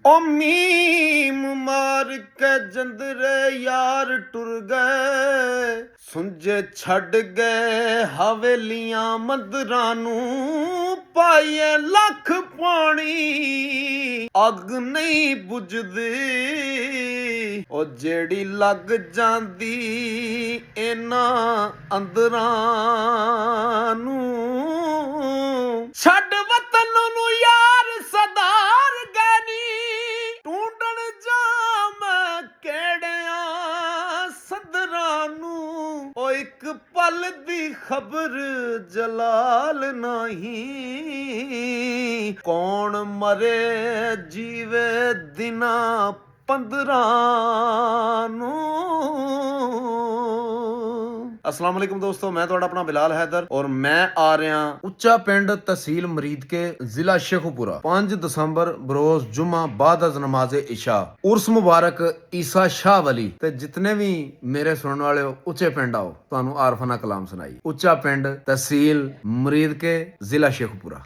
ओ meme मार के जंदरे यार टुर गए सुंजे छड़ गए हवेलियां मंदरां नू पाइए लख पानी अग नहीं बुझदी ओ जेड़ी लग जांदी इन्हां अंदरां नू छड़ वतन नू यार सदार गनी ਢੂੰਡਣ ਜਾ ਮੈਂ ਕਿਹੜਿਆਂ ਸਦਰਾਂ ਨੂੰ ਓ ਇੱਕ ਪਲ ਦੀ ਖਬਰ ਜਲਾਲ ਨਹੀਂ ਕੌਣ ਮਰੇ ਜੀਵੇ ਦਿਨਾਂ 15 ਨੂੰ। अस्सलाम वालेकुम दोस्तों, मैं ਤੁਹਾਡਾ ਆਪਣਾ ਬਿਲਾਲ ਹੈਦਰ ਔਰ ਮੈਂ ਆ ਰਿਹਾ ਉੱਚਾ ਪਿੰਡ ਤਹਿਸੀਲ ਮਰੀਦਕੇ ਜ਼ਿਲ੍ਹਾ ਸ਼ੇਖੂਪੁਰਾ 5 ਦਸੰਬਰ ਬਰੋਜ਼ ਜੁਮਾ ਬਾਅਦ ਅਜ਼ ਨਮਾਜ਼ ਇਸ਼ਾ ਉਰਸ ਮੁਬਾਰਕ ਈਸਾ ਸ਼ਾਹ ਵਲੀ ਤੇ ਜਿਤਨੇ ਵੀ ਮੇਰੇ ਸੁਣਨ ਵਾਲੇ ਹੋ ਉੱਚੇ ਪਿੰਡ ਆਓ ਤੁਹਾਨੂੰ ਆਰਫਾਨਾ ਕਲਾਮ ਸੁਣਾਈ। ਉੱਚਾ ਪਿੰਡ ਤਹਿਸੀਲ ਮਰੀਦਕੇ ਜ਼ਿਲ੍ਹਾ ਸ਼ੇਖੂਪੁਰਾ।